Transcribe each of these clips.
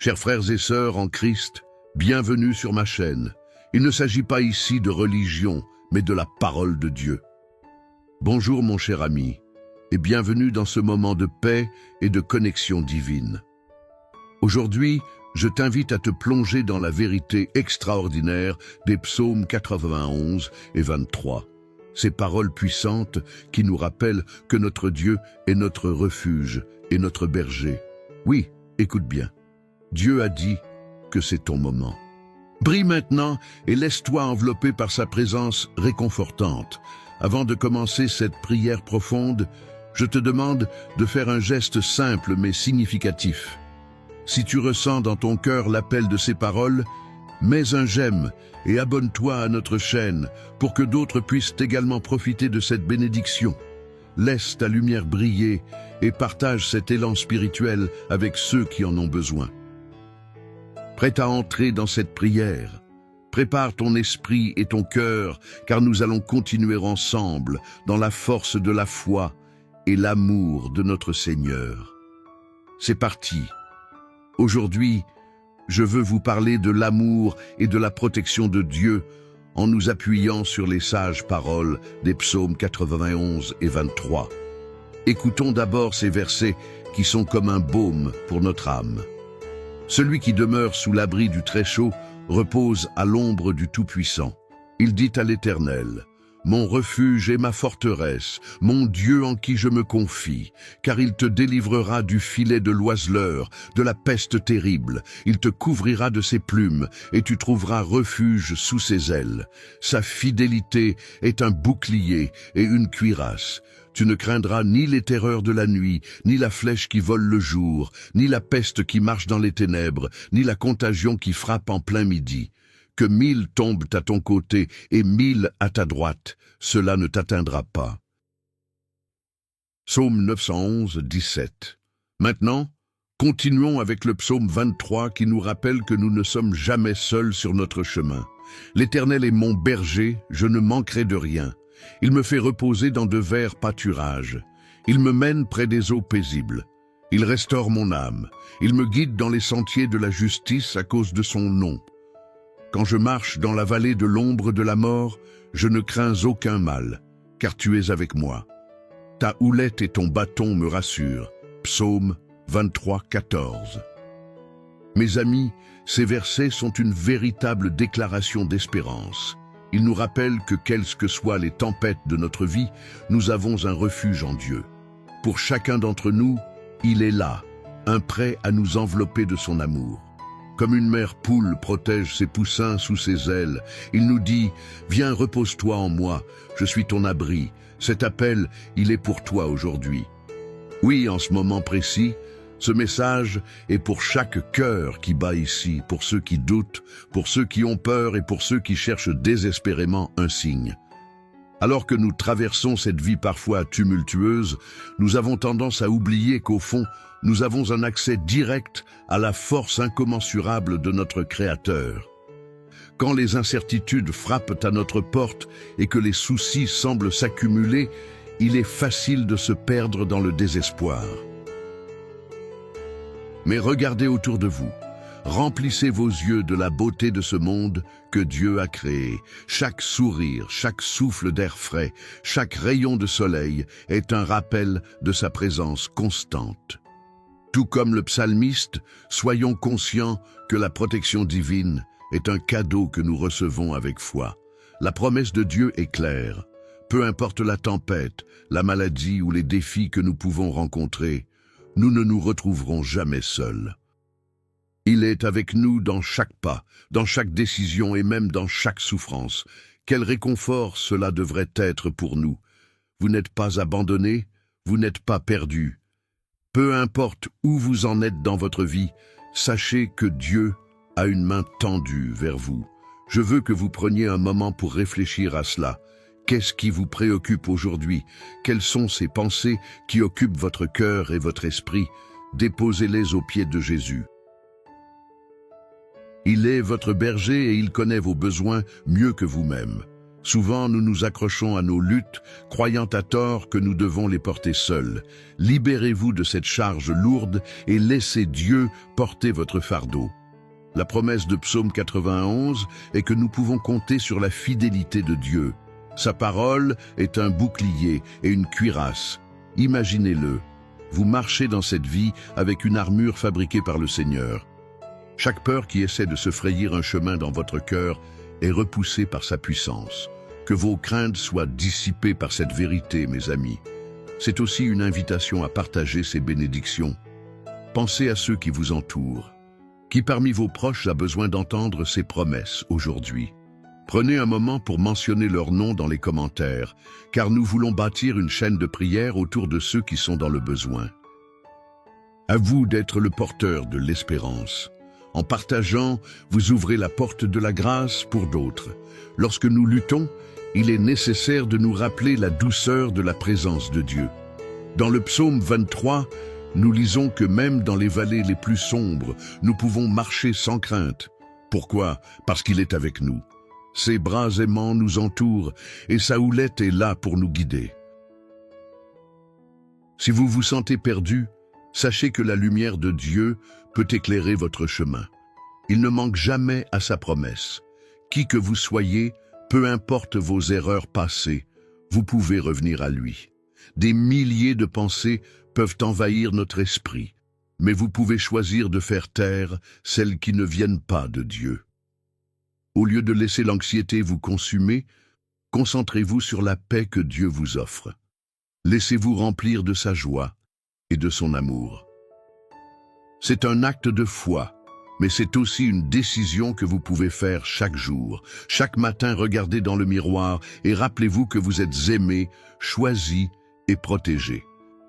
Chers frères et sœurs en Christ, bienvenue sur ma chaîne. Il ne s'agit pas ici de religion, mais de la parole de Dieu. Bonjour mon cher ami, et bienvenue dans ce moment de paix et de connexion divine. Aujourd'hui, je t'invite à te plonger dans la vérité extraordinaire des psaumes 91 et 23. Ces paroles puissantes qui nous rappellent que notre Dieu est notre refuge et notre berger. Oui, écoute bien. Dieu a dit que c'est ton moment. Brille maintenant et laisse-toi envelopper par sa présence réconfortante. Avant de commencer cette prière profonde, je te demande de faire un geste simple mais significatif. Si tu ressens dans ton cœur l'appel de ces paroles, mets un j'aime et abonne-toi à notre chaîne pour que d'autres puissent également profiter de cette bénédiction. Laisse ta lumière briller et partage cet élan spirituel avec ceux qui en ont besoin. Prêt à entrer dans cette prière? Prépare ton esprit et ton cœur, car nous allons continuer ensemble dans la force de la foi et l'amour de notre Seigneur. C'est parti. Aujourd'hui, je veux vous parler de l'amour et de la protection de Dieu en nous appuyant sur les sages paroles des psaumes 91 et 23. Écoutons d'abord ces versets qui sont comme un baume pour notre âme. Celui qui demeure sous l'abri du Très-Chaud repose à l'ombre du Tout-Puissant. Il dit à l'Éternel, « Mon refuge et ma forteresse, mon Dieu en qui je me confie, car il te délivrera du filet de l'oiseleur, de la peste terrible. Il te couvrira de ses plumes, et tu trouveras refuge sous ses ailes. Sa fidélité est un bouclier et une cuirasse. Tu ne craindras ni les terreurs de la nuit, ni la flèche qui vole le jour, ni la peste qui marche dans les ténèbres, ni la contagion qui frappe en plein midi. Que 1000 tombent à ton côté et 1000 à ta droite, cela ne t'atteindra pas. » Psaume 911, 17. Maintenant, continuons avec le psaume 23 qui nous rappelle que nous ne sommes jamais seuls sur notre chemin. « L'Éternel est mon berger, je ne manquerai de rien. Il me fait reposer dans de verts pâturages. Il me mène près des eaux paisibles. Il restaure mon âme. Il me guide dans les sentiers de la justice à cause de son nom. Quand je marche dans la vallée de l'ombre de la mort, je ne crains aucun mal, car tu es avec moi. Ta houlette et ton bâton me rassurent. » Psaume 23, 14. Mes amis, ces versets sont une véritable déclaration d'espérance. Ils nous rappellent que quelles que soient les tempêtes de notre vie, nous avons un refuge en Dieu. Pour chacun d'entre nous, il est là, un prêt à nous envelopper de son amour. Comme une mère poule protège ses poussins sous ses ailes, il nous dit « Viens, repose-toi en moi, je suis ton abri. » Cet appel, il est pour toi aujourd'hui. Oui, en ce moment précis, ce message est pour chaque cœur qui bat ici, pour ceux qui doutent, pour ceux qui ont peur et pour ceux qui cherchent désespérément un signe. Alors que nous traversons cette vie parfois tumultueuse, nous avons tendance à oublier qu'au fond, nous avons un accès direct à la force incommensurable de notre Créateur. Quand les incertitudes frappent à notre porte et que les soucis semblent s'accumuler, il est facile de se perdre dans le désespoir. Mais regardez autour de vous. Remplissez vos yeux de la beauté de ce monde que Dieu a créé. Chaque sourire, chaque souffle d'air frais, chaque rayon de soleil est un rappel de sa présence constante. Tout comme le psalmiste, soyons conscients que la protection divine est un cadeau que nous recevons avec foi. La promesse de Dieu est claire. Peu importe la tempête, la maladie ou les défis que nous pouvons rencontrer, nous ne nous retrouverons jamais seuls. Il est avec nous dans chaque pas, dans chaque décision et même dans chaque souffrance. Quel réconfort cela devrait être pour nous. Vous n'êtes pas abandonnés, vous n'êtes pas perdus. Peu importe où vous en êtes dans votre vie, sachez que Dieu a une main tendue vers vous. Je veux que vous preniez un moment pour réfléchir à cela. Qu'est-ce qui vous préoccupe aujourd'hui? Quelles sont ces pensées qui occupent votre cœur et votre esprit? Déposez-les aux pieds de Jésus. Il est votre berger et il connaît vos besoins mieux que vous-même. Souvent, nous nous accrochons à nos luttes, croyant à tort que nous devons les porter seuls. Libérez-vous de cette charge lourde et laissez Dieu porter votre fardeau. La promesse de Psaume 91 est que nous pouvons compter sur la fidélité de Dieu. Sa parole est un bouclier et une cuirasse. Imaginez-le. Vous marchez dans cette vie avec une armure fabriquée par le Seigneur. Chaque peur qui essaie de se frayer un chemin dans votre cœur est repoussée par sa puissance. Que vos craintes soient dissipées par cette vérité, mes amis. C'est aussi une invitation à partager ces bénédictions. Pensez à ceux qui vous entourent. Qui parmi vos proches a besoin d'entendre ces promesses aujourd'hui? Prenez un moment pour mentionner leur nom dans les commentaires, car nous voulons bâtir une chaîne de prière autour de ceux qui sont dans le besoin. À vous d'être le porteur de l'espérance. En partageant, vous ouvrez la porte de la grâce pour d'autres. Lorsque nous luttons, il est nécessaire de nous rappeler la douceur de la présence de Dieu. Dans le psaume 23, nous lisons que même dans les vallées les plus sombres, nous pouvons marcher sans crainte. Pourquoi? Parce qu'il est avec nous. Ses bras aimants nous entourent et sa houlette est là pour nous guider. Si vous vous sentez perdu, sachez que la lumière de Dieu peut éclairer votre chemin. Il ne manque jamais à sa promesse. Qui que vous soyez, peu importe vos erreurs passées, vous pouvez revenir à lui. Des milliers de pensées peuvent envahir notre esprit, mais vous pouvez choisir de faire taire celles qui ne viennent pas de Dieu. Au lieu de laisser l'anxiété vous consumer, concentrez-vous sur la paix que Dieu vous offre. Laissez-vous remplir de sa joie et de son amour. C'est un acte de foi, mais c'est aussi une décision que vous pouvez faire chaque jour. Chaque matin, regardez dans le miroir et rappelez-vous que vous êtes aimé, choisi et protégé.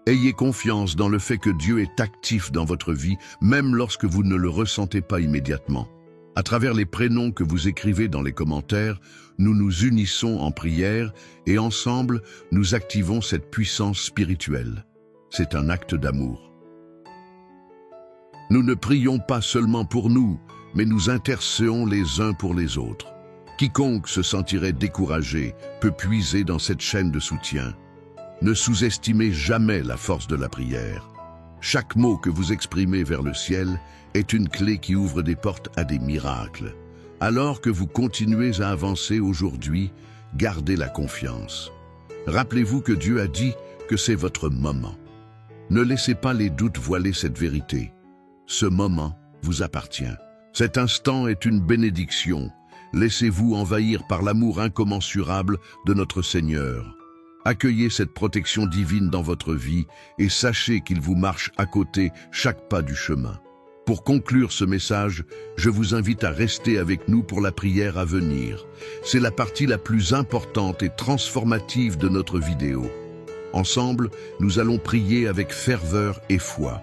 Ayez confiance dans le fait que Dieu est actif dans votre vie, même lorsque vous ne le ressentez pas immédiatement. À travers les prénoms que vous écrivez dans les commentaires, nous nous unissons en prière et ensemble, nous activons cette puissance spirituelle. C'est un acte d'amour. Nous ne prions pas seulement pour nous, mais nous intercédons les uns pour les autres. Quiconque se sentirait découragé peut puiser dans cette chaîne de soutien. Ne sous-estimez jamais la force de la prière. Chaque mot que vous exprimez vers le ciel est une clé qui ouvre des portes à des miracles. Alors que vous continuez à avancer aujourd'hui, gardez la confiance. Rappelez-vous que Dieu a dit que c'est votre moment. Ne laissez pas les doutes voiler cette vérité. Ce moment vous appartient. Cet instant est une bénédiction. Laissez-vous envahir par l'amour incommensurable de notre Seigneur. Accueillez cette protection divine dans votre vie et sachez qu'il vous marche à côté chaque pas du chemin. Pour conclure ce message, je vous invite à rester avec nous pour la prière à venir. C'est la partie la plus importante et transformative de notre vidéo. Ensemble, nous allons prier avec ferveur et foi.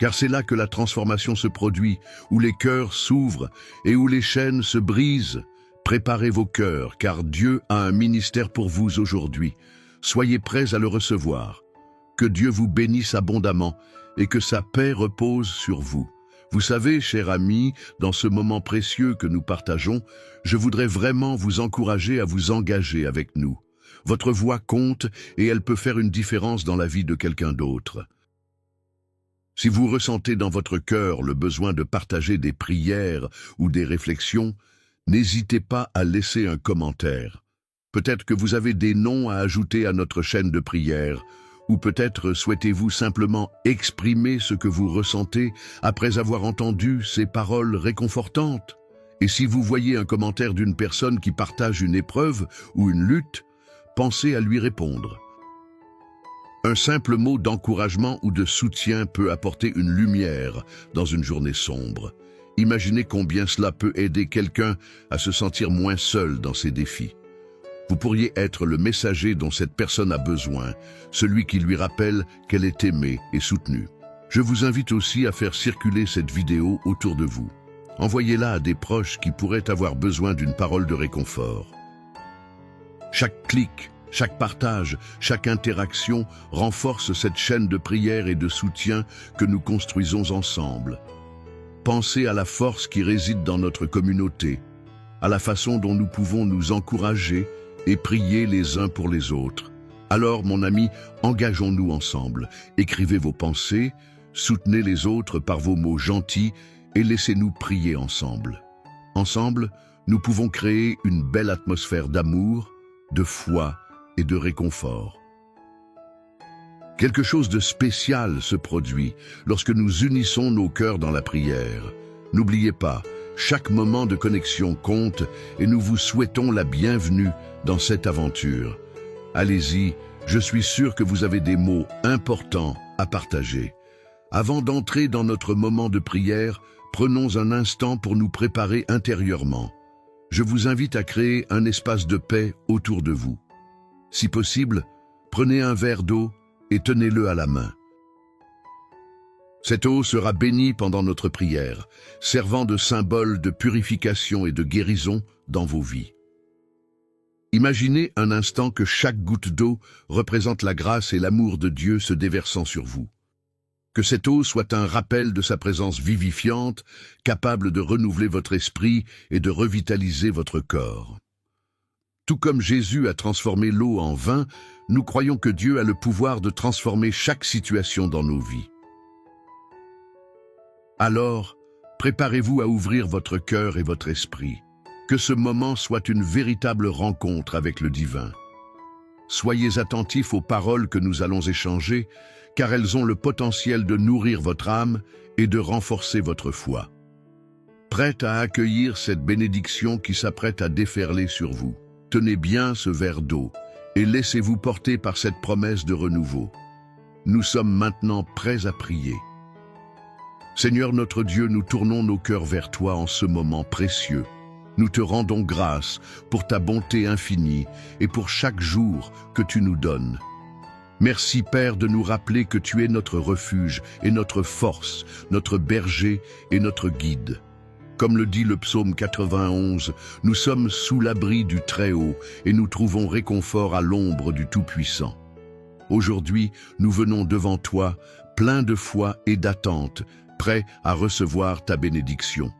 Car c'est là que la transformation se produit, où les cœurs s'ouvrent et où les chaînes se brisent. Préparez vos cœurs, car Dieu a un ministère pour vous aujourd'hui. Soyez prêts à le recevoir. Que Dieu vous bénisse abondamment et que sa paix repose sur vous. Vous savez, chers amis, dans ce moment précieux que nous partageons, je voudrais vraiment vous encourager à vous engager avec nous. Votre voix compte et elle peut faire une différence dans la vie de quelqu'un d'autre. Si vous ressentez dans votre cœur le besoin de partager des prières ou des réflexions, n'hésitez pas à laisser un commentaire. Peut-être que vous avez des noms à ajouter à notre chaîne de prière, ou peut-être souhaitez-vous simplement exprimer ce que vous ressentez après avoir entendu ces paroles réconfortantes. Et si vous voyez un commentaire d'une personne qui partage une épreuve ou une lutte, pensez à lui répondre. Un simple mot d'encouragement ou de soutien peut apporter une lumière dans une journée sombre. Imaginez combien cela peut aider quelqu'un à se sentir moins seul dans ses défis. Vous pourriez être le messager dont cette personne a besoin, celui qui lui rappelle qu'elle est aimée et soutenue. Je vous invite aussi à faire circuler cette vidéo autour de vous. Envoyez-la à des proches qui pourraient avoir besoin d'une parole de réconfort. Chaque clic, chaque partage, chaque interaction renforce cette chaîne de prière et de soutien que nous construisons ensemble. Pensez à la force qui réside dans notre communauté. à la façon dont nous pouvons nous encourager et prier les uns pour les autres. Alors, mon ami, engageons-nous ensemble. Écrivez vos pensées, soutenez les autres par vos mots gentils et laissez-nous prier ensemble. Ensemble, nous pouvons créer une belle atmosphère d'amour, de foi et de réconfort. Quelque chose de spécial se produit lorsque nous unissons nos cœurs dans la prière. N'oubliez pas, chaque moment de connexion compte et nous vous souhaitons la bienvenue dans cette aventure. Allez-y, je suis sûr que vous avez des mots importants à partager. Avant d'entrer dans notre moment de prière, prenons un instant pour nous préparer intérieurement. Je vous invite à créer un espace de paix autour de vous. Si possible, prenez un verre d'eau et tenez-le à la main. Cette eau sera bénie pendant notre prière, servant de symbole de purification et de guérison dans vos vies. Imaginez un instant que chaque goutte d'eau représente la grâce et l'amour de Dieu se déversant sur vous. Que cette eau soit un rappel de sa présence vivifiante, capable de renouveler votre esprit et de revitaliser votre corps. Tout comme Jésus a transformé l'eau en vin, nous croyons que Dieu a le pouvoir de transformer chaque situation dans nos vies. Alors, préparez-vous à ouvrir votre cœur et votre esprit. Que ce moment soit une véritable rencontre avec le divin. Soyez attentifs aux paroles que nous allons échanger, car elles ont le potentiel de nourrir votre âme et de renforcer votre foi. Prête à accueillir cette bénédiction qui s'apprête à déferler sur vous, tenez bien ce verre d'eau et laissez-vous porter par cette promesse de renouveau. Nous sommes maintenant prêts à prier. Seigneur notre Dieu, nous tournons nos cœurs vers toi en ce moment précieux. Nous te rendons grâce pour ta bonté infinie et pour chaque jour que tu nous donnes. Merci Père de nous rappeler que tu es notre refuge et notre force, notre berger et notre guide. Comme le dit le psaume 91, nous sommes sous l'abri du Très-Haut et nous trouvons réconfort à l'ombre du Tout-Puissant. Aujourd'hui, nous venons devant toi, pleins de foi et d'attente, prêts à recevoir ta bénédiction.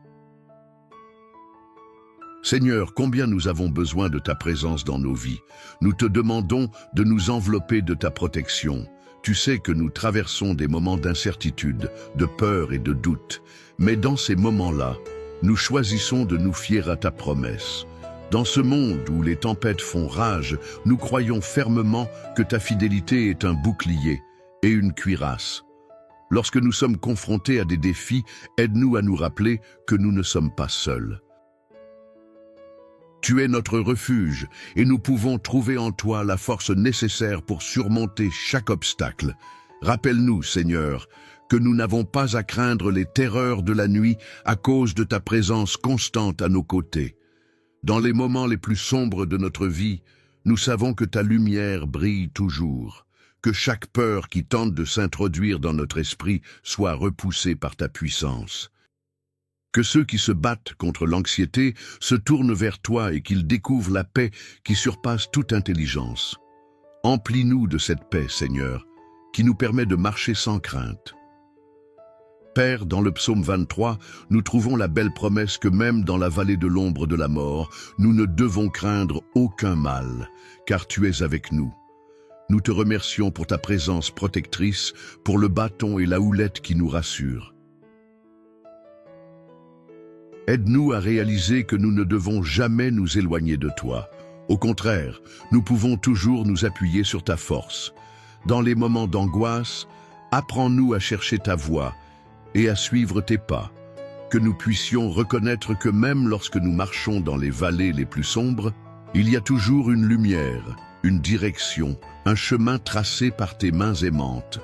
Seigneur, combien nous avons besoin de ta présence dans nos vies. Nous te demandons de nous envelopper de ta protection. Tu sais que nous traversons des moments d'incertitude, de peur et de doute. Mais dans ces moments-là, nous choisissons de nous fier à ta promesse. Dans ce monde où les tempêtes font rage, nous croyons fermement que ta fidélité est un bouclier et une cuirasse. Lorsque nous sommes confrontés à des défis, aide-nous à nous rappeler que nous ne sommes pas seuls. Tu es notre refuge et nous pouvons trouver en toi la force nécessaire pour surmonter chaque obstacle. Rappelle-nous, Seigneur, que nous n'avons pas à craindre les terreurs de la nuit à cause de ta présence constante à nos côtés. Dans les moments les plus sombres de notre vie, nous savons que ta lumière brille toujours, que chaque peur qui tente de s'introduire dans notre esprit soit repoussée par ta puissance. Que ceux qui se battent contre l'anxiété se tournent vers toi et qu'ils découvrent la paix qui surpasse toute intelligence. Emplis-nous de cette paix, Seigneur, qui nous permet de marcher sans crainte. Père, dans le psaume 23, nous trouvons la belle promesse que même dans la vallée de l'ombre de la mort, nous ne devons craindre aucun mal, car tu es avec nous. Nous te remercions pour ta présence protectrice, pour le bâton et la houlette qui nous rassurent. Aide-nous à réaliser que nous ne devons jamais nous éloigner de toi. Au contraire, nous pouvons toujours nous appuyer sur ta force. Dans les moments d'angoisse, apprends-nous à chercher ta voie et à suivre tes pas. Que nous puissions reconnaître que même lorsque nous marchons dans les vallées les plus sombres, il y a toujours une lumière, une direction, un chemin tracé par tes mains aimantes.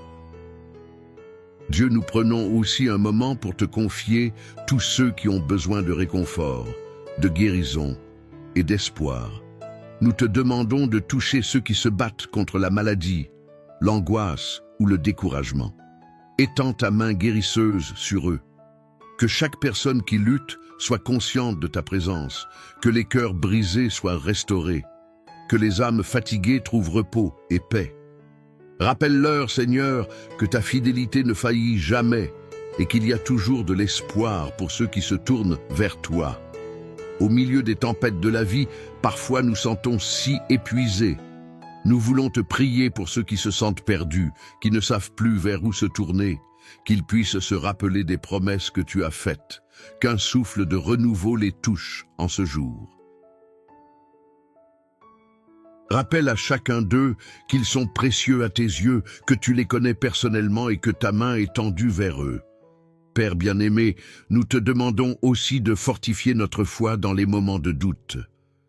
Dieu, nous prenons aussi un moment pour te confier tous ceux qui ont besoin de réconfort, de guérison et d'espoir. Nous te demandons de toucher ceux qui se battent contre la maladie, l'angoisse ou le découragement. Étends ta main guérisseuse sur eux. Que chaque personne qui lutte soit consciente de ta présence, que les cœurs brisés soient restaurés, que les âmes fatiguées trouvent repos et paix. Rappelle-leur, Seigneur, que ta fidélité ne faillit jamais et qu'il y a toujours de l'espoir pour ceux qui se tournent vers toi. Au milieu des tempêtes de la vie, parfois nous sentons si épuisés. Nous voulons te prier pour ceux qui se sentent perdus, qui ne savent plus vers où se tourner, qu'ils puissent se rappeler des promesses que tu as faites, qu'un souffle de renouveau les touche en ce jour. Rappelle à chacun d'eux qu'ils sont précieux à tes yeux, que tu les connais personnellement et que ta main est tendue vers eux. Père bien-aimé, nous te demandons aussi de fortifier notre foi dans les moments de doute.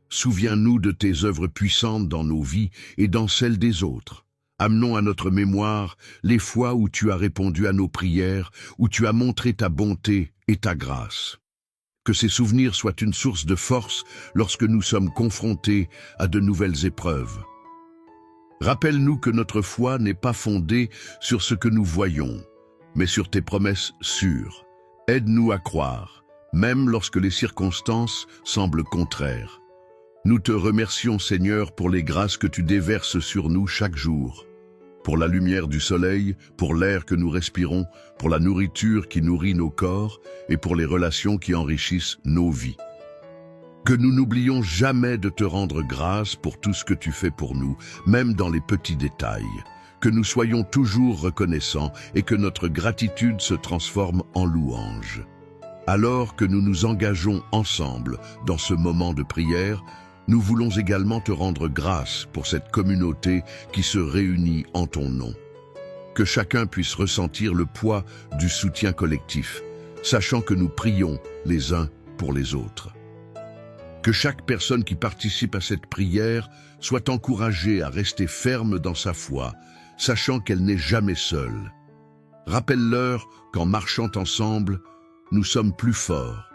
Souviens-nous de tes œuvres puissantes dans nos vies et dans celles des autres. Amenons à notre mémoire les fois où tu as répondu à nos prières, où tu as montré ta bonté et ta grâce. Que ces souvenirs soient une source de force lorsque nous sommes confrontés à de nouvelles épreuves. Rappelle-nous que notre foi n'est pas fondée sur ce que nous voyons, mais sur tes promesses sûres. Aide-nous à croire, même lorsque les circonstances semblent contraires. Nous te remercions, Seigneur, pour les grâces que tu déverses sur nous chaque jour. Pour la lumière du soleil, pour l'air que nous respirons, pour la nourriture qui nourrit nos corps et pour les relations qui enrichissent nos vies. Que nous n'oublions jamais de te rendre grâce pour tout ce que tu fais pour nous, même dans les petits détails. Que nous soyons toujours reconnaissants et que notre gratitude se transforme en louange. Alors que nous nous engageons ensemble dans ce moment de prière, nous voulons également te rendre grâce pour cette communauté qui se réunit en ton nom. Que chacun puisse ressentir le poids du soutien collectif, sachant que nous prions les uns pour les autres. Que chaque personne qui participe à cette prière soit encouragée à rester ferme dans sa foi, sachant qu'elle n'est jamais seule. Rappelle-leur qu'en marchant ensemble, nous sommes plus forts.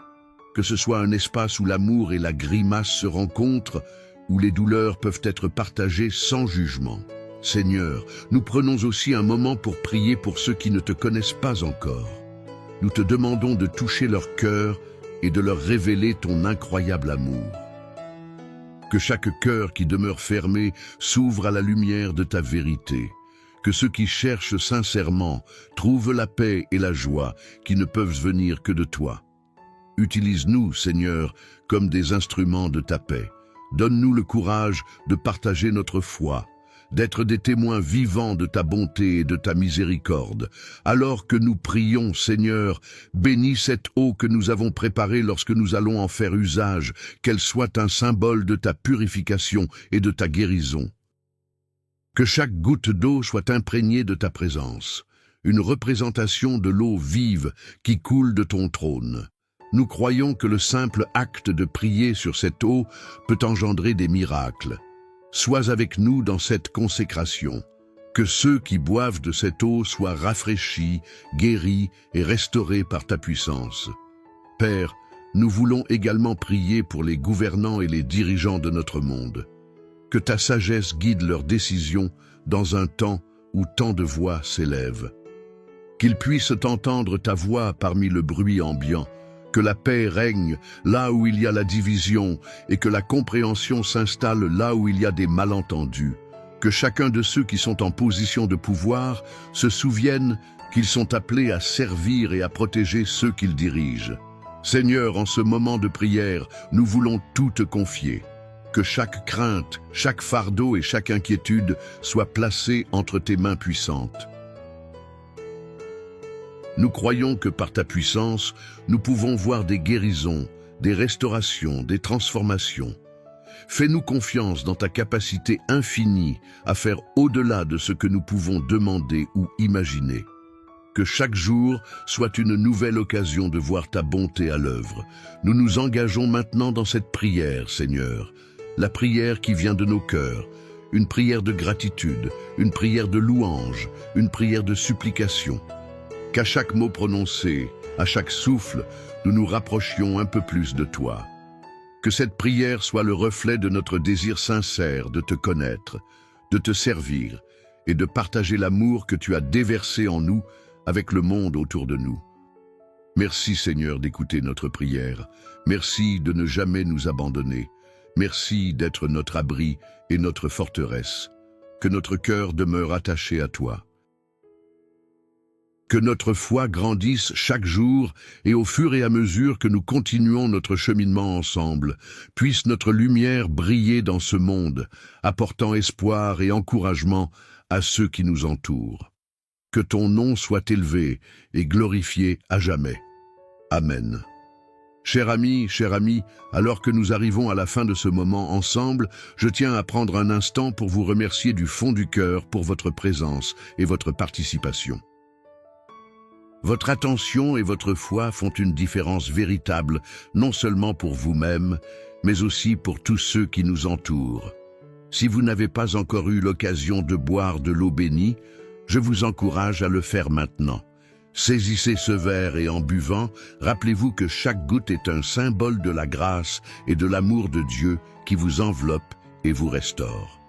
Que ce soit un espace où l'amour et la grimace se rencontrent, où les douleurs peuvent être partagées sans jugement. Seigneur, nous prenons aussi un moment pour prier pour ceux qui ne te connaissent pas encore. Nous te demandons de toucher leur cœur et de leur révéler ton incroyable amour. Que chaque cœur qui demeure fermé s'ouvre à la lumière de ta vérité. Que ceux qui cherchent sincèrement trouvent la paix et la joie qui ne peuvent venir que de toi. Utilise-nous, Seigneur, comme des instruments de ta paix. Donne-nous le courage de partager notre foi, d'être des témoins vivants de ta bonté et de ta miséricorde. Alors que nous prions, Seigneur, bénis cette eau que nous avons préparée lorsque nous allons en faire usage, qu'elle soit un symbole de ta purification et de ta guérison. Que chaque goutte d'eau soit imprégnée de ta présence, une représentation de l'eau vive qui coule de ton trône. Nous croyons que le simple acte de prier sur cette eau peut engendrer des miracles. Sois avec nous dans cette consécration. Que ceux qui boivent de cette eau soient rafraîchis, guéris et restaurés par ta puissance. Père, nous voulons également prier pour les gouvernants et les dirigeants de notre monde. Que ta sagesse guide leurs décisions dans un temps où tant de voix s'élèvent. Qu'ils puissent entendre ta voix parmi le bruit ambiant. Que la paix règne là où il y a la division et que la compréhension s'installe là où il y a des malentendus. Que chacun de ceux qui sont en position de pouvoir se souvienne qu'ils sont appelés à servir et à protéger ceux qu'ils dirigent. Seigneur, en ce moment de prière, nous voulons tout te confier. Que chaque crainte, chaque fardeau et chaque inquiétude soient placés entre tes mains puissantes. Nous croyons que par ta puissance, nous pouvons voir des guérisons, des restaurations, des transformations. Fais-nous confiance dans ta capacité infinie à faire au-delà de ce que nous pouvons demander ou imaginer. Que chaque jour soit une nouvelle occasion de voir ta bonté à l'œuvre. Nous nous engageons maintenant dans cette prière, Seigneur. La prière qui vient de nos cœurs, une prière de gratitude, une prière de louange, une prière de supplication. Qu'à chaque mot prononcé, à chaque souffle, nous nous rapprochions un peu plus de toi. Que cette prière soit le reflet de notre désir sincère de te connaître, de te servir et de partager l'amour que tu as déversé en nous avec le monde autour de nous. Merci Seigneur d'écouter notre prière. Merci de ne jamais nous abandonner. Merci d'être notre abri et notre forteresse. Que notre cœur demeure attaché à toi. Que notre foi grandisse chaque jour et au fur et à mesure que nous continuons notre cheminement ensemble, puisse notre lumière briller dans ce monde, apportant espoir et encouragement à ceux qui nous entourent. Que ton nom soit élevé et glorifié à jamais. Amen. Cher ami, alors que nous arrivons à la fin de ce moment ensemble, je tiens à prendre un instant pour vous remercier du fond du cœur pour votre présence et votre participation. Votre attention et votre foi font une différence véritable, non seulement pour vous-même, mais aussi pour tous ceux qui nous entourent. Si vous n'avez pas encore eu l'occasion de boire de l'eau bénie, je vous encourage à le faire maintenant. Saisissez ce verre et en buvant, rappelez-vous que chaque goutte est un symbole de la grâce et de l'amour de Dieu qui vous enveloppe et vous restaure.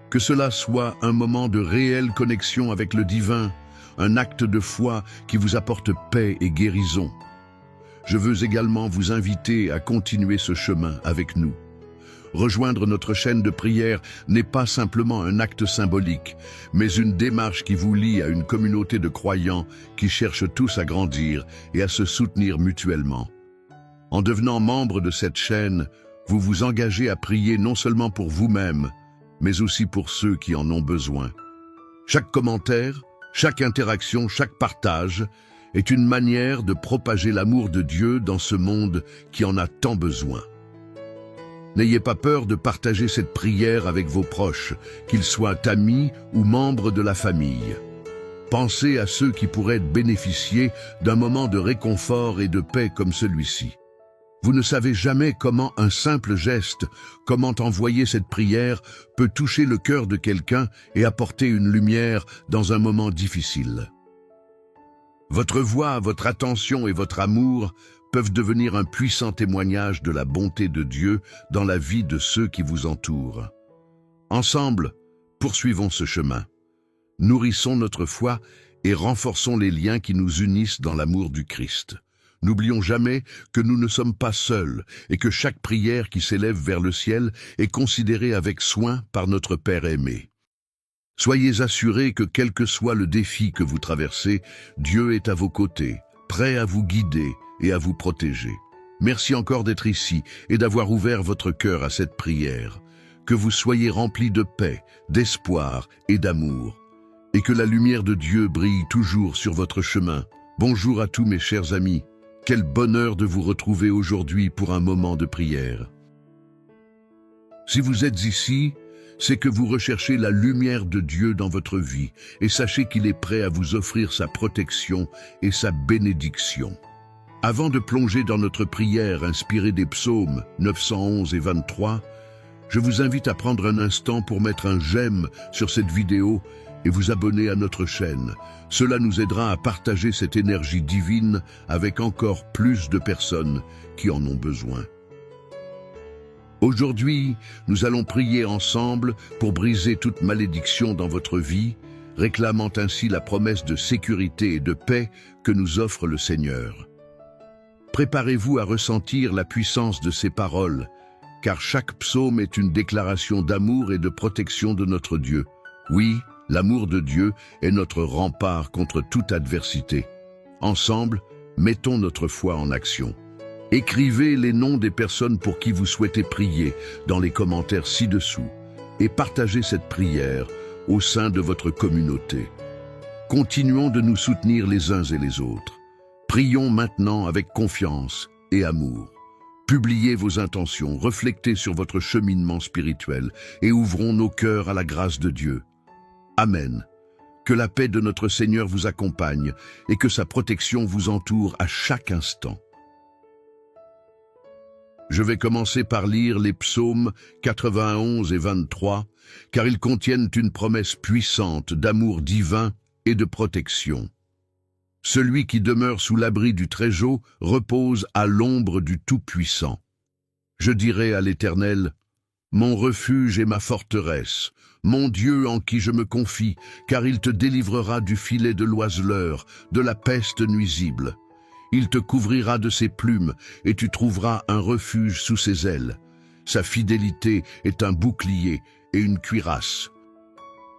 Que cela soit un moment de réelle connexion avec le divin, un acte de foi qui vous apporte paix et guérison. Je veux également vous inviter à continuer ce chemin avec nous. Rejoindre notre chaîne de prière n'est pas simplement un acte symbolique, mais une démarche qui vous lie à une communauté de croyants qui cherchent tous à grandir et à se soutenir mutuellement. En devenant membre de cette chaîne, vous vous engagez à prier non seulement pour vous-même, mais aussi pour ceux qui en ont besoin. Chaque commentaire, chaque interaction, chaque partage est une manière de propager l'amour de Dieu dans ce monde qui en a tant besoin. N'ayez pas peur de partager cette prière avec vos proches, qu'ils soient amis ou membres de la famille. Pensez à ceux qui pourraient bénéficier d'un moment de réconfort et de paix comme celui-ci. Vous ne savez jamais comment un simple geste, comment envoyer cette prière, peut toucher le cœur de quelqu'un et apporter une lumière dans un moment difficile. Votre voix, votre attention et votre amour peuvent devenir un puissant témoignage de la bonté de Dieu dans la vie de ceux qui vous entourent. Ensemble, poursuivons ce chemin. Nourrissons notre foi et renforçons les liens qui nous unissent dans l'amour du Christ. N'oublions jamais que nous ne sommes pas seuls et que chaque prière qui s'élève vers le ciel est considérée avec soin par notre Père aimé. Soyez assurés que quel que soit le défi que vous traversez, Dieu est à vos côtés, prêt à vous guider et à vous protéger. Merci encore d'être ici et d'avoir ouvert votre cœur à cette prière. Que vous soyez remplis de paix, d'espoir et d'amour. Et que la lumière de Dieu brille toujours sur votre chemin. Bonjour à tous mes chers amis. Quel bonheur de vous retrouver aujourd'hui pour un moment de prière. Si vous êtes ici, c'est que vous recherchez la lumière de Dieu dans votre vie et sachez qu'il est prêt à vous offrir sa protection et sa bénédiction. Avant de plonger dans notre prière inspirée des psaumes 911 et 23, je vous invite à prendre un instant pour mettre un j'aime sur cette vidéo et vous abonner à notre chaîne. Cela nous aidera à partager cette énergie divine avec encore plus de personnes qui en ont besoin. Aujourd'hui, nous allons prier ensemble pour briser toute malédiction dans votre vie, réclamant ainsi la promesse de sécurité et de paix que nous offre le Seigneur. Préparez-vous à ressentir la puissance de ces paroles, car chaque psaume est une déclaration d'amour et de protection de notre Dieu. Oui, l'amour de Dieu est notre rempart contre toute adversité. Ensemble, mettons notre foi en action. Écrivez les noms des personnes pour qui vous souhaitez prier dans les commentaires ci-dessous et partagez cette prière au sein de votre communauté. Continuons de nous soutenir les uns et les autres. Prions maintenant avec confiance et amour. Publiez vos intentions, reflectez sur votre cheminement spirituel et ouvrons nos cœurs à la grâce de Dieu. Amen. Que la paix de notre Seigneur vous accompagne et que sa protection vous entoure à chaque instant. Je vais commencer par lire les psaumes 91 et 23, car ils contiennent une promesse puissante d'amour divin et de protection. Celui qui demeure sous l'abri du Très-Haut repose à l'ombre du Tout-Puissant. Je dirai à l'Éternel, mon refuge et ma forteresse, mon Dieu en qui je me confie, car il te délivrera du filet de l'oiseleur, de la peste nuisible. Il te couvrira de ses plumes, et tu trouveras un refuge sous ses ailes. Sa fidélité est un bouclier et une cuirasse.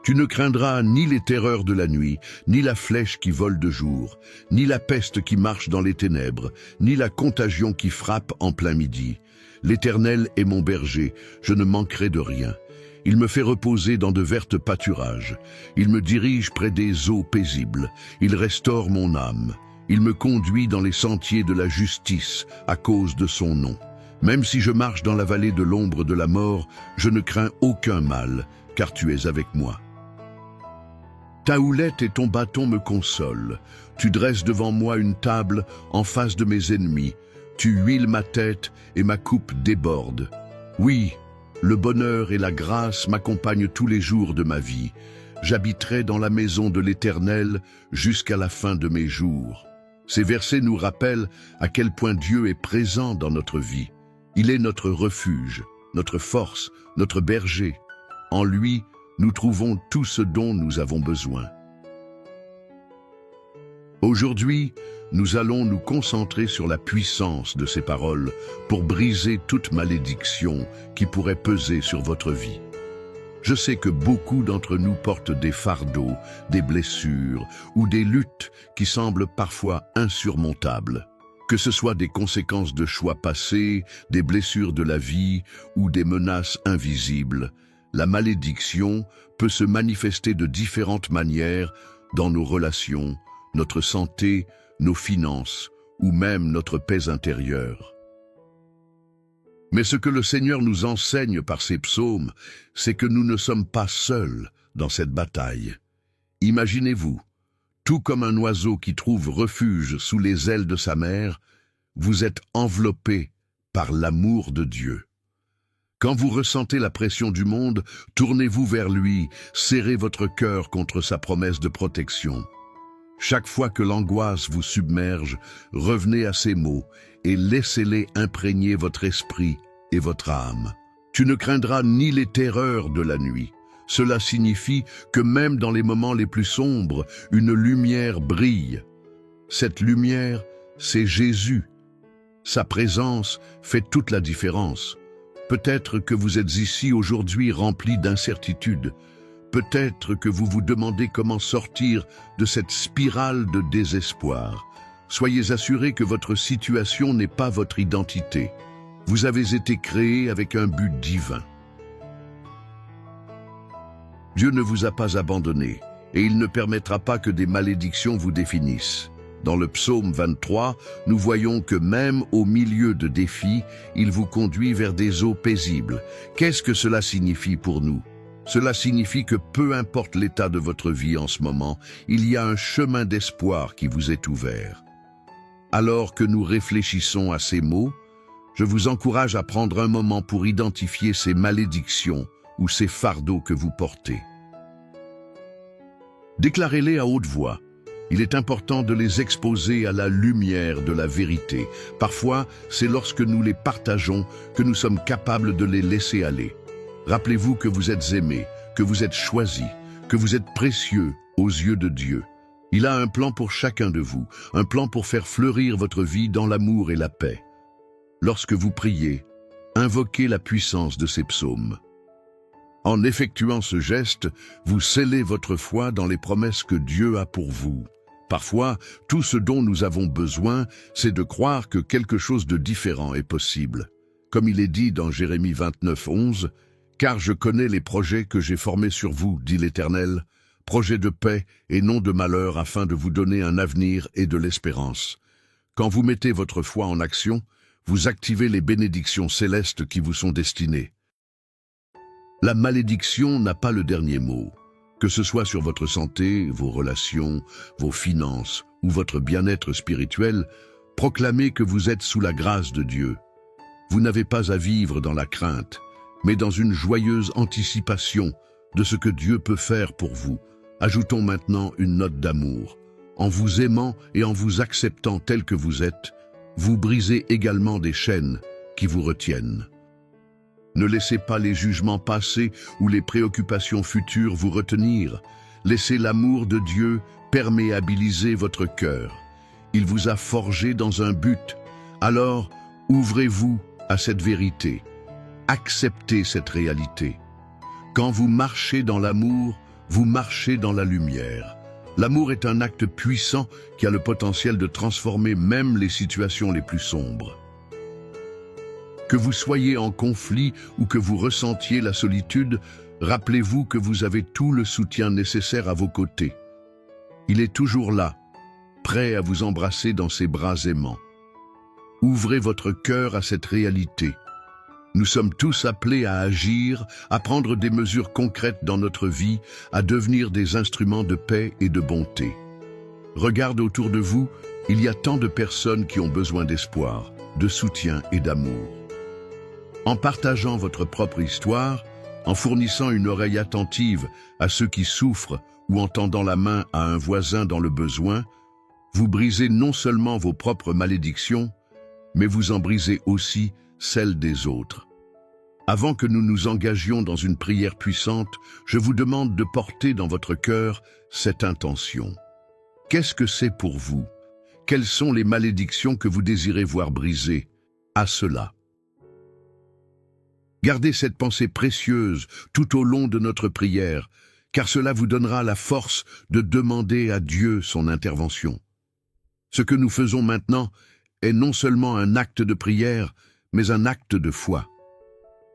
Tu ne craindras ni les terreurs de la nuit, ni la flèche qui vole de jour, ni la peste qui marche dans les ténèbres, ni la contagion qui frappe en plein midi. L'Éternel est mon berger, je ne manquerai de rien. Il me fait reposer dans de vertes pâturages. Il me dirige près des eaux paisibles. Il restaure mon âme. Il me conduit dans les sentiers de la justice à cause de son nom. Même si je marche dans la vallée de l'ombre de la mort, je ne crains aucun mal, car tu es avec moi. Ta houlette et ton bâton me consolent. Tu dresses devant moi une table en face de mes ennemis. Tu huiles ma tête et ma coupe déborde. Oui, le bonheur et la grâce m'accompagnent tous les jours de ma vie. J'habiterai dans la maison de l'Éternel jusqu'à la fin de mes jours. Ces versets nous rappellent à quel point Dieu est présent dans notre vie. Il est notre refuge, notre force, notre berger. En lui, nous trouvons tout ce dont nous avons besoin. Aujourd'hui, nous allons nous concentrer sur la puissance de ces paroles pour briser toute malédiction qui pourrait peser sur votre vie. Je sais que beaucoup d'entre nous portent des fardeaux, des blessures ou des luttes qui semblent parfois insurmontables. Que ce soit des conséquences de choix passés, des blessures de la vie ou des menaces invisibles, la malédiction peut se manifester de différentes manières dans nos relations, notre santé, nos finances ou même notre paix intérieure. Mais ce que le Seigneur nous enseigne par ces psaumes, c'est que nous ne sommes pas seuls dans cette bataille. Imaginez-vous, tout comme un oiseau qui trouve refuge sous les ailes de sa mère, vous êtes enveloppé par l'amour de Dieu. Quand vous ressentez la pression du monde, tournez-vous vers lui, serrez votre cœur contre sa promesse de protection. Chaque fois que l'angoisse vous submerge, revenez à ces mots et laissez-les imprégner votre esprit et votre âme. Tu ne craindras ni les terreurs de la nuit. Cela signifie que même dans les moments les plus sombres, une lumière brille. Cette lumière, c'est Jésus. Sa présence fait toute la différence. Peut-être que vous êtes ici aujourd'hui rempli d'incertitudes. Peut-être que vous vous demandez comment sortir de cette spirale de désespoir. Soyez assurés que votre situation n'est pas votre identité. Vous avez été créé avec un but divin. Dieu ne vous a pas abandonné et il ne permettra pas que des malédictions vous définissent. Dans le psaume 23, nous voyons que même au milieu de défis, il vous conduit vers des eaux paisibles. Qu'est-ce que cela signifie pour nous? Cela signifie que peu importe l'état de votre vie en ce moment, il y a un chemin d'espoir qui vous est ouvert. Alors que nous réfléchissons à ces mots, je vous encourage à prendre un moment pour identifier ces malédictions ou ces fardeaux que vous portez. Déclarez-les à haute voix. Il est important de les exposer à la lumière de la vérité. Parfois, c'est lorsque nous les partageons que nous sommes capables de les laisser aller. Rappelez-vous que vous êtes aimés, que vous êtes choisis, que vous êtes précieux aux yeux de Dieu. Il a un plan pour chacun de vous, un plan pour faire fleurir votre vie dans l'amour et la paix. Lorsque vous priez, invoquez la puissance de ces psaumes. En effectuant ce geste, vous scellez votre foi dans les promesses que Dieu a pour vous. Parfois, tout ce dont nous avons besoin, c'est de croire que quelque chose de différent est possible. Comme il est dit dans Jérémie 29, 11, « Car je connais les projets que j'ai formés sur vous, dit l'Éternel, projets de paix et non de malheur afin de vous donner un avenir et de l'espérance. » Quand vous mettez votre foi en action, vous activez les bénédictions célestes qui vous sont destinées. La malédiction n'a pas le dernier mot. Que ce soit sur votre santé, vos relations, vos finances ou votre bien-être spirituel, proclamez que vous êtes sous la grâce de Dieu. Vous n'avez pas à vivre dans la crainte, mais dans une joyeuse anticipation de ce que Dieu peut faire pour vous. Ajoutons maintenant une note d'amour. En vous aimant et en vous acceptant tel que vous êtes, vous brisez également des chaînes qui vous retiennent. Ne laissez pas les jugements passés ou les préoccupations futures vous retenir. Laissez l'amour de Dieu perméabiliser votre cœur. Il vous a forgé dans un but. Alors, ouvrez-vous à cette vérité. Acceptez cette réalité. Quand vous marchez dans l'amour, vous marchez dans la lumière. L'amour est un acte puissant qui a le potentiel de transformer même les situations les plus sombres. Que vous soyez en conflit ou que vous ressentiez la solitude, rappelez-vous que vous avez tout le soutien nécessaire à vos côtés. Il est toujours là, prêt à vous embrasser dans ses bras aimants. Ouvrez votre cœur à cette réalité. Nous sommes tous appelés à agir, à prendre des mesures concrètes dans notre vie, à devenir des instruments de paix et de bonté. Regarde autour de vous, il y a tant de personnes qui ont besoin d'espoir, de soutien et d'amour. En partageant votre propre histoire, en fournissant une oreille attentive à ceux qui souffrent ou en tendant la main à un voisin dans le besoin, vous brisez non seulement vos propres malédictions, mais vous en brisez aussi celles des autres. Avant que nous nous engagions dans une prière puissante, je vous demande de porter dans votre cœur cette intention. Qu'est-ce que c'est pour vous? Quelles sont les malédictions que vous désirez voir brisées? À cela. Gardez cette pensée précieuse tout au long de notre prière, car cela vous donnera la force de demander à Dieu son intervention. Ce que nous faisons maintenant est non seulement un acte de prière, mais un acte de foi.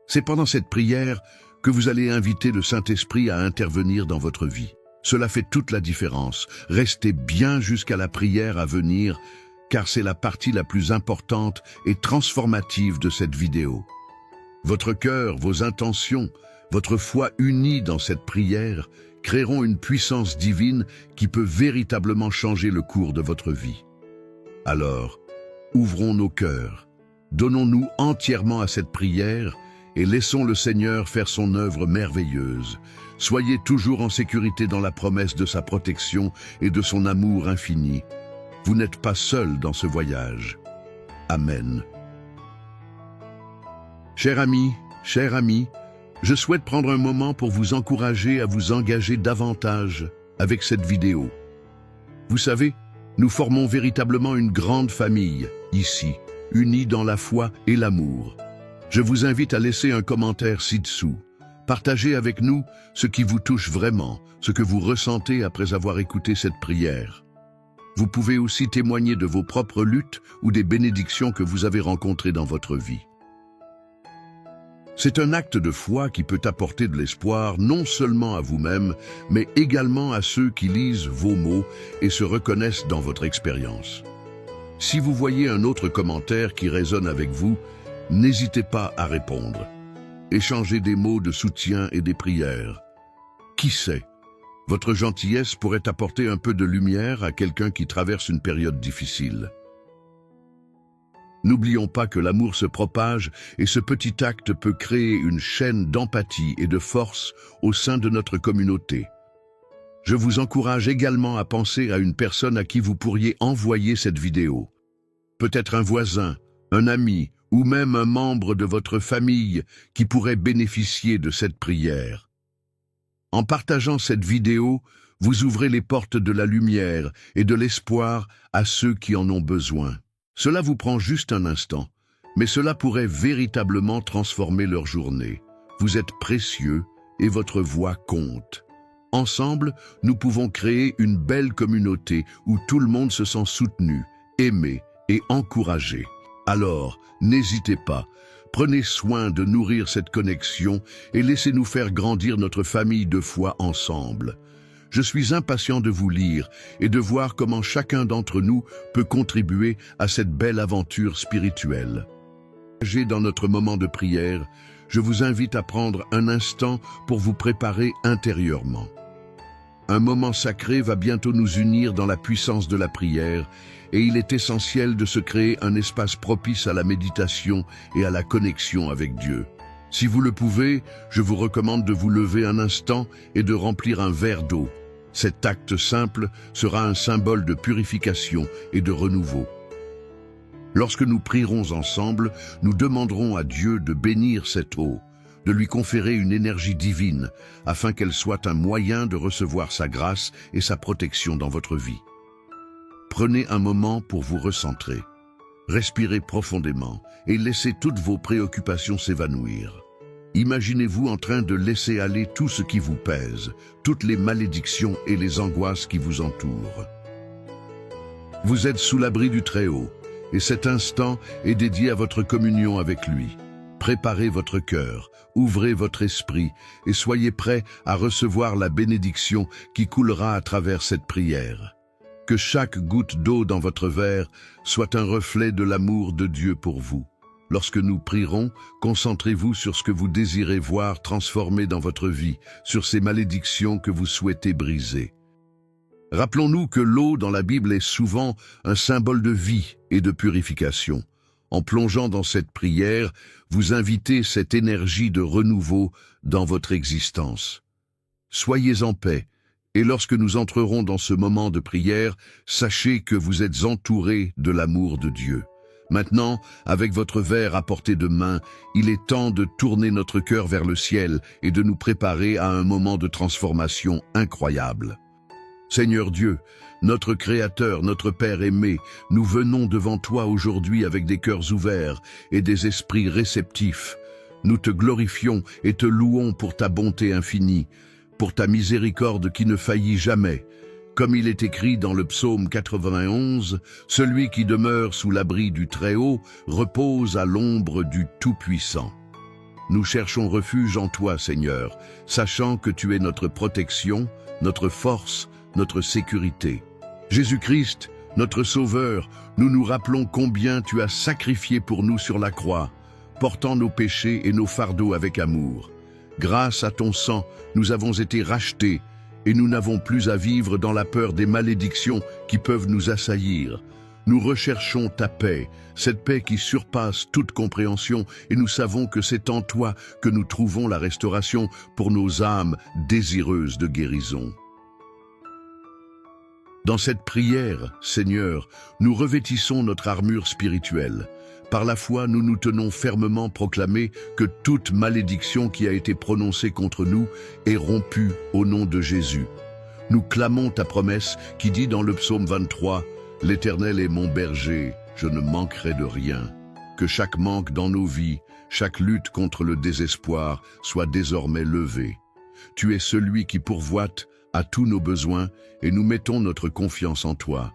C'est pendant cette prière que vous allez inviter le Saint-Esprit à intervenir dans votre vie. Cela fait toute la différence. Restez bien jusqu'à la prière à venir, car c'est la partie la plus importante et transformative de cette vidéo. Votre cœur, vos intentions, votre foi unie dans cette prière créeront une puissance divine qui peut véritablement changer le cours de votre vie. Alors, ouvrons nos cœurs, donnons-nous entièrement à cette prière et laissons le Seigneur faire son œuvre merveilleuse. Soyez toujours en sécurité dans la promesse de sa protection et de son amour infini. Vous n'êtes pas seul dans ce voyage. Amen. Chers amis, je souhaite prendre un moment pour vous encourager à vous engager davantage avec cette vidéo. Vous savez, nous formons véritablement une grande famille, ici, unie dans la foi et l'amour. Je vous invite à laisser un commentaire ci-dessous. Partagez avec nous ce qui vous touche vraiment, ce que vous ressentez après avoir écouté cette prière. Vous pouvez aussi témoigner de vos propres luttes ou des bénédictions que vous avez rencontrées dans votre vie. C'est un acte de foi qui peut apporter de l'espoir non seulement à vous-même, mais également à ceux qui lisent vos mots et se reconnaissent dans votre expérience. Si vous voyez un autre commentaire qui résonne avec vous, n'hésitez pas à répondre. Échangez des mots de soutien et des prières. Qui sait, votre gentillesse pourrait apporter un peu de lumière à quelqu'un qui traverse une période difficile. N'oublions pas que l'amour se propage et ce petit acte peut créer une chaîne d'empathie et de force au sein de notre communauté. Je vous encourage également à penser à une personne à qui vous pourriez envoyer cette vidéo. Peut-être un voisin, un ami ou même un membre de votre famille qui pourrait bénéficier de cette prière. En partageant cette vidéo, vous ouvrez les portes de la lumière et de l'espoir à ceux qui en ont besoin. Cela vous prend juste un instant, mais cela pourrait véritablement transformer leur journée. Vous êtes précieux et votre voix compte. Ensemble, nous pouvons créer une belle communauté où tout le monde se sent soutenu, aimé et encouragé. Alors, n'hésitez pas, prenez soin de nourrir cette connexion et laissez-nous faire grandir notre famille de foi ensemble. Je suis impatient de vous lire et de voir comment chacun d'entre nous peut contribuer à cette belle aventure spirituelle. Dans notre moment de prière, je vous invite à prendre un instant pour vous préparer intérieurement. Un moment sacré va bientôt nous unir dans la puissance de la prière et il est essentiel de se créer un espace propice à la méditation et à la connexion avec Dieu. Si vous le pouvez, je vous recommande de vous lever un instant et de remplir un verre d'eau. Cet acte simple sera un symbole de purification et de renouveau. Lorsque nous prierons ensemble, nous demanderons à Dieu de bénir cette eau, de lui conférer une énergie divine, afin qu'elle soit un moyen de recevoir sa grâce et sa protection dans votre vie. Prenez un moment pour vous recentrer. Respirez profondément et laissez toutes vos préoccupations s'évanouir. Imaginez-vous en train de laisser aller tout ce qui vous pèse, toutes les malédictions et les angoisses qui vous entourent. Vous êtes sous l'abri du Très-Haut, et cet instant est dédié à votre communion avec lui. Préparez votre cœur, ouvrez votre esprit et soyez prêts à recevoir la bénédiction qui coulera à travers cette prière. Que chaque goutte d'eau dans votre verre soit un reflet de l'amour de Dieu pour vous. Lorsque nous prierons, concentrez-vous sur ce que vous désirez voir transformé dans votre vie, sur ces malédictions que vous souhaitez briser. Rappelons-nous que l'eau dans la Bible est souvent un symbole de vie et de purification. En plongeant dans cette prière, vous invitez cette énergie de renouveau dans votre existence. Soyez en paix, et lorsque nous entrerons dans ce moment de prière, sachez que vous êtes entourés de l'amour de Dieu. Maintenant, avec votre verre à portée de main, il est temps de tourner notre cœur vers le ciel et de nous préparer à un moment de transformation incroyable. Seigneur Dieu, notre Créateur, notre Père aimé, nous venons devant toi aujourd'hui avec des cœurs ouverts et des esprits réceptifs. Nous te glorifions et te louons pour ta bonté infinie, pour ta miséricorde qui ne faillit jamais. Comme il est écrit dans le psaume 91, « Celui qui demeure sous l'abri du Très-Haut repose à l'ombre du Tout-Puissant. » Nous cherchons refuge en toi, Seigneur, sachant que tu es notre protection, notre force, notre sécurité. Jésus-Christ, notre Sauveur, nous nous rappelons combien tu as sacrifié pour nous sur la croix, portant nos péchés et nos fardeaux avec amour. Grâce à ton sang, nous avons été rachetés, et nous n'avons plus à vivre dans la peur des malédictions qui peuvent nous assaillir. Nous recherchons ta paix, cette paix qui surpasse toute compréhension, et nous savons que c'est en toi que nous trouvons la restauration pour nos âmes désireuses de guérison. Dans cette prière, Seigneur, nous revêtissons notre armure spirituelle. Par la foi, nous nous tenons fermement proclamés que toute malédiction qui a été prononcée contre nous est rompue au nom de Jésus. Nous clamons ta promesse qui dit dans le psaume 23, « L'Éternel est mon berger, je ne manquerai de rien. » Que chaque manque dans nos vies, chaque lutte contre le désespoir soit désormais levée. Tu es celui qui pourvoit à tous nos besoins et nous mettons notre confiance en toi.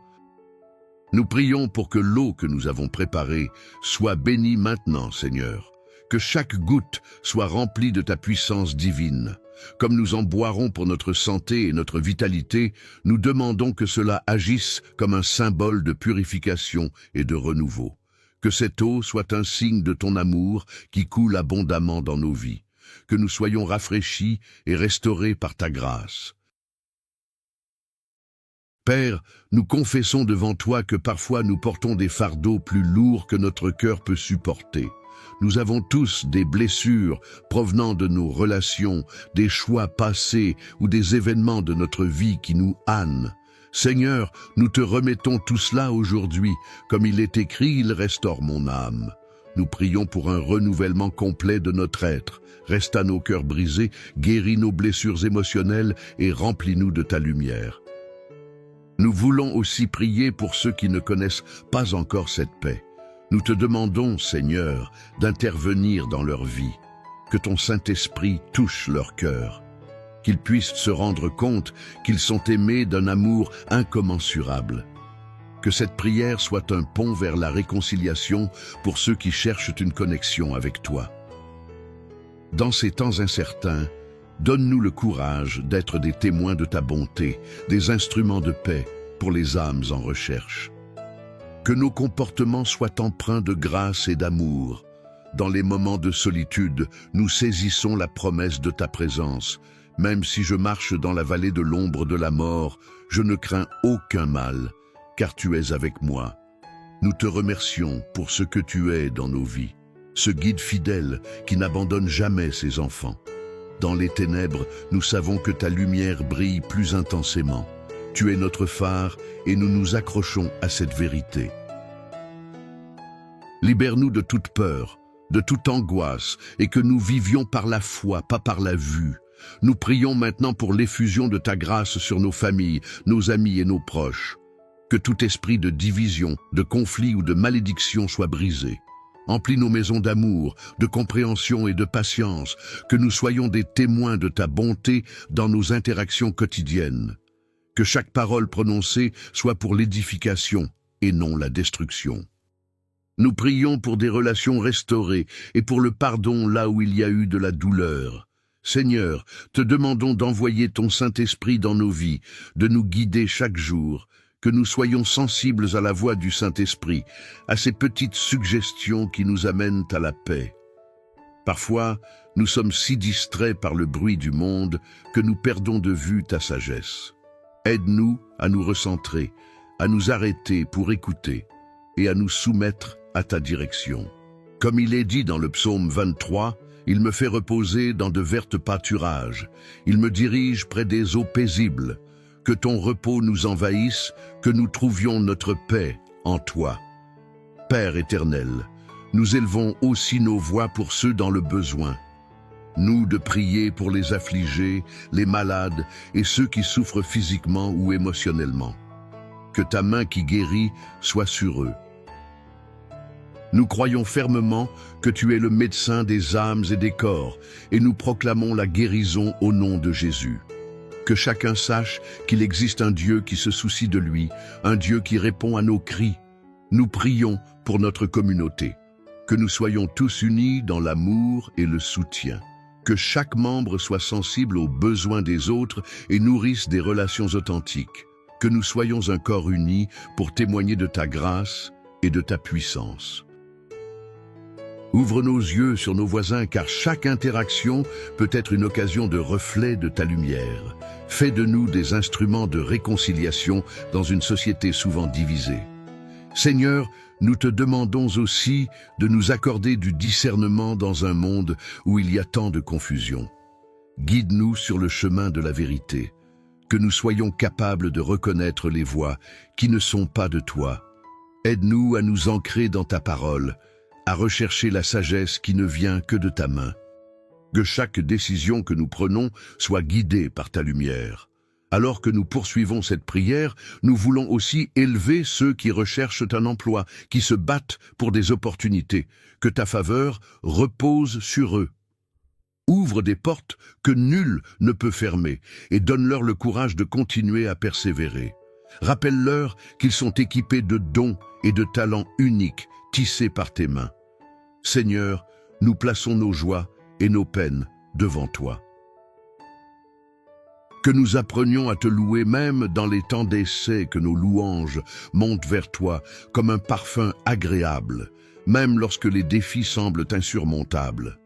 Nous prions pour que l'eau que nous avons préparée soit bénie maintenant, Seigneur. Que chaque goutte soit remplie de ta puissance divine. Comme nous en boirons pour notre santé et notre vitalité, nous demandons que cela agisse comme un symbole de purification et de renouveau. Que cette eau soit un signe de ton amour qui coule abondamment dans nos vies. Que nous soyons rafraîchis et restaurés par ta grâce. Père, nous confessons devant toi que parfois nous portons des fardeaux plus lourds que notre cœur peut supporter. Nous avons tous des blessures provenant de nos relations, des choix passés ou des événements de notre vie qui nous hannent. Seigneur, nous te remettons tout cela aujourd'hui. Comme il est écrit, il restaure mon âme. Nous prions pour un renouvellement complet de notre être. Resta nos cœurs brisés, guéris nos blessures émotionnelles et remplis-nous de ta lumière. Nous voulons aussi prier pour ceux qui ne connaissent pas encore cette paix. Nous te demandons, Seigneur, d'intervenir dans leur vie, que ton Saint-Esprit touche leur cœur, qu'ils puissent se rendre compte qu'ils sont aimés d'un amour incommensurable. Que cette prière soit un pont vers la réconciliation pour ceux qui cherchent une connexion avec toi. Dans ces temps incertains, donne-nous le courage d'être des témoins de ta bonté, des instruments de paix pour les âmes en recherche. Que nos comportements soient empreints de grâce et d'amour. Dans les moments de solitude, nous saisissons la promesse de ta présence. Même si je marche dans la vallée de l'ombre de la mort, je ne crains aucun mal, car tu es avec moi. Nous te remercions pour ce que tu es dans nos vies, ce guide fidèle qui n'abandonne jamais ses enfants. Dans les ténèbres, nous savons que ta lumière brille plus intensément. Tu es notre phare et nous nous accrochons à cette vérité. Libère-nous de toute peur, de toute angoisse, et que nous vivions par la foi, pas par la vue. Nous prions maintenant pour l'effusion de ta grâce sur nos familles, nos amis et nos proches. Que tout esprit de division, de conflit ou de malédiction soit brisé. Emplis nos maisons d'amour, de compréhension et de patience, que nous soyons des témoins de ta bonté dans nos interactions quotidiennes. Que chaque parole prononcée soit pour l'édification et non la destruction. Nous prions pour des relations restaurées et pour le pardon là où il y a eu de la douleur. Seigneur, te demandons d'envoyer ton Saint-Esprit dans nos vies, de nous guider chaque jour, que nous soyons sensibles à la voix du Saint-Esprit, à ces petites suggestions qui nous amènent à la paix. Parfois, nous sommes si distraits par le bruit du monde que nous perdons de vue ta sagesse. Aide-nous à nous recentrer, à nous arrêter pour écouter et à nous soumettre à ta direction. Comme il est dit dans le psaume 23, « Il me fait reposer dans de vertes pâturages, il me dirige près des eaux paisibles. Que ton repos nous envahisse, que nous trouvions notre paix en toi. » Père éternel, nous élevons aussi nos voix pour ceux dans le besoin. Nous de prier pour les affligés, les malades et ceux qui souffrent physiquement ou émotionnellement. Que ta main qui guérit soit sur eux. Nous croyons fermement que tu es le médecin des âmes et des corps, et nous proclamons la guérison au nom de Jésus. Que chacun sache qu'il existe un Dieu qui se soucie de lui, un Dieu qui répond à nos cris. Nous prions pour notre communauté. Que nous soyons tous unis dans l'amour et le soutien. Que chaque membre soit sensible aux besoins des autres et nourrisse des relations authentiques. Que nous soyons un corps uni pour témoigner de ta grâce et de ta puissance. Ouvre nos yeux sur nos voisins, car chaque interaction peut être une occasion de reflet de ta lumière. Fais de nous des instruments de réconciliation dans une société souvent divisée. Seigneur, nous te demandons aussi de nous accorder du discernement dans un monde où il y a tant de confusion. Guide-nous sur le chemin de la vérité, que nous soyons capables de reconnaître les voies qui ne sont pas de toi. Aide-nous à nous ancrer dans ta parole, à rechercher la sagesse qui ne vient que de ta main. Que chaque décision que nous prenons soit guidée par ta lumière. Alors que nous poursuivons cette prière, nous voulons aussi élever ceux qui recherchent un emploi, qui se battent pour des opportunités. Que ta faveur repose sur eux. Ouvre des portes que nul ne peut fermer et donne-leur le courage de continuer à persévérer. Rappelle-leur qu'ils sont équipés de dons et de talents uniques tissés par tes mains. Seigneur, nous plaçons nos joies et nos peines devant toi. Que nous apprenions à te louer même dans les temps d'essai, que nos louanges montent vers toi comme un parfum agréable, même lorsque les défis semblent insurmontables.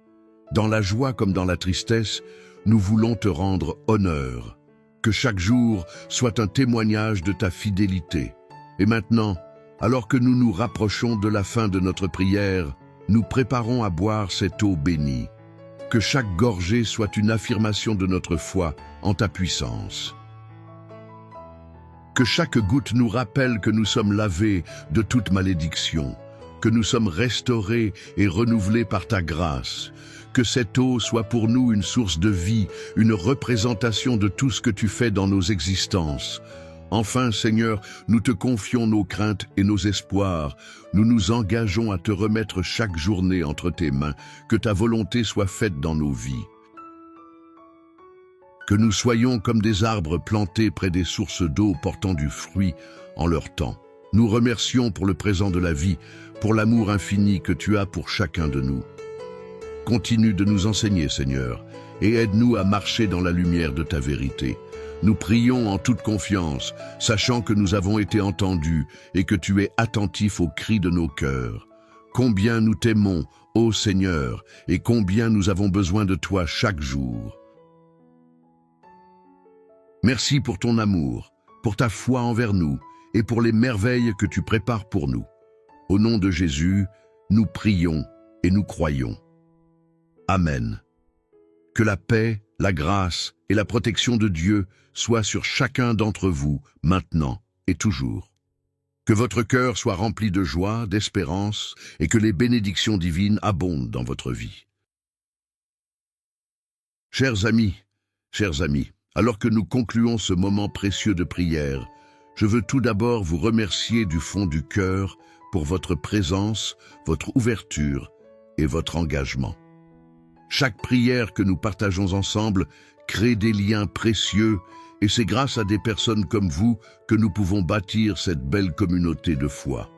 Dans la joie comme dans la tristesse, nous voulons te rendre honneur. Que chaque jour soit un témoignage de ta fidélité. Et maintenant, alors que nous nous rapprochons de la fin de notre prière, nous préparons à boire cette eau bénie. Que chaque gorgée soit une affirmation de notre foi en ta puissance. Que chaque goutte nous rappelle que nous sommes lavés de toute malédiction, que nous sommes restaurés et renouvelés par ta grâce. Que cette eau soit pour nous une source de vie, une représentation de tout ce que tu fais dans nos existences. Enfin, Seigneur, nous te confions nos craintes et nos espoirs. Nous nous engageons à te remettre chaque journée entre tes mains. Que ta volonté soit faite dans nos vies. Que nous soyons comme des arbres plantés près des sources d'eau portant du fruit en leur temps. Nous remercions pour le présent de la vie, pour l'amour infini que tu as pour chacun de nous. Continue de nous enseigner, Seigneur, et aide-nous à marcher dans la lumière de ta vérité. Nous prions en toute confiance, sachant que nous avons été entendus et que tu es attentif aux cris de nos cœurs. Combien nous t'aimons, ô Seigneur, et combien nous avons besoin de toi chaque jour. Merci pour ton amour, pour ta foi envers nous et pour les merveilles que tu prépares pour nous. Au nom de Jésus, nous prions et nous croyons. Amen. Que la paix, la grâce et la protection de Dieu soient sur chacun d'entre vous, maintenant et toujours. Que votre cœur soit rempli de joie, d'espérance, et que les bénédictions divines abondent dans votre vie. Chers amis, alors que nous concluons ce moment précieux de prière, je veux tout d'abord vous remercier du fond du cœur pour votre présence, votre ouverture et votre engagement. Chaque prière que nous partageons ensemble crée des liens précieux et c'est grâce à des personnes comme vous que nous pouvons bâtir cette belle communauté de foi.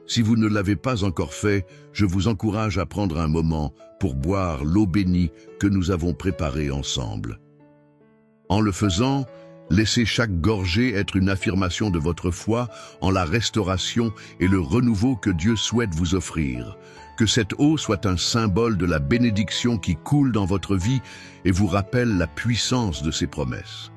Si vous ne l'avez pas encore fait, je vous encourage à prendre un moment pour boire l'eau bénie que nous avons préparée ensemble. En le faisant, laissez chaque gorgée être une affirmation de votre foi en la restauration et le renouveau que Dieu souhaite vous offrir. Que cette eau soit un symbole de la bénédiction qui coule dans votre vie et vous rappelle la puissance de ses promesses.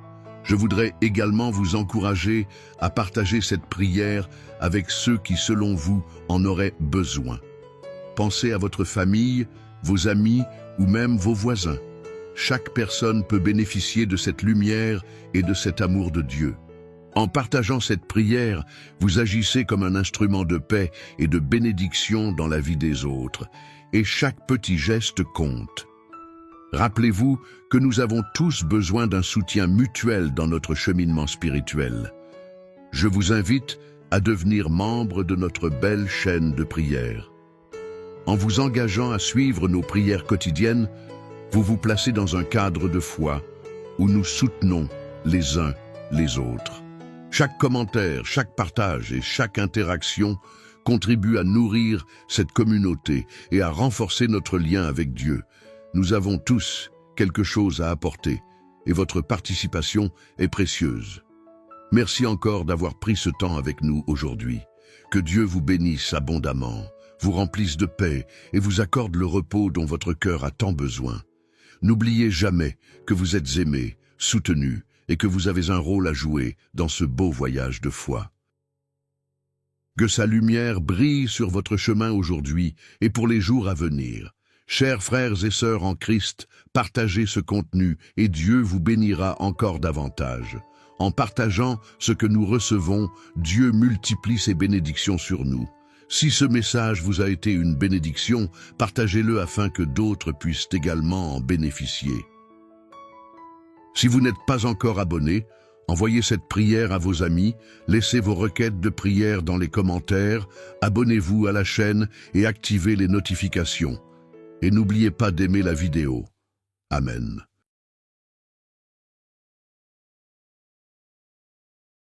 Je voudrais également vous encourager à partager cette prière avec ceux qui, selon vous, en auraient besoin. Pensez à votre famille, vos amis ou même vos voisins. Chaque personne peut bénéficier de cette lumière et de cet amour de Dieu. En partageant cette prière, vous agissez comme un instrument de paix et de bénédiction dans la vie des autres, et chaque petit geste compte. Rappelez-vous que nous avons tous besoin d'un soutien mutuel dans notre cheminement spirituel. Je vous invite à devenir membre de notre belle chaîne de prière. En vous engageant à suivre nos prières quotidiennes, vous vous placez dans un cadre de foi où nous soutenons les uns les autres. Chaque commentaire, chaque partage et chaque interaction contribue à nourrir cette communauté et à renforcer notre lien avec Dieu. Nous avons tous quelque chose à apporter et votre participation est précieuse. Merci encore d'avoir pris ce temps avec nous aujourd'hui. Que Dieu vous bénisse abondamment, vous remplisse de paix et vous accorde le repos dont votre cœur a tant besoin. N'oubliez jamais que vous êtes aimés, soutenus et que vous avez un rôle à jouer dans ce beau voyage de foi. Que sa lumière brille sur votre chemin aujourd'hui et pour les jours à venir. Chers frères et sœurs en Christ, partagez ce contenu et Dieu vous bénira encore davantage. En partageant ce que nous recevons, Dieu multiplie ses bénédictions sur nous. Si ce message vous a été une bénédiction, partagez-le afin que d'autres puissent également en bénéficier. Si vous n'êtes pas encore abonné, envoyez cette prière à vos amis, laissez vos requêtes de prière dans les commentaires, abonnez-vous à la chaîne et activez les notifications. Et n'oubliez pas d'aimer la vidéo. Amen.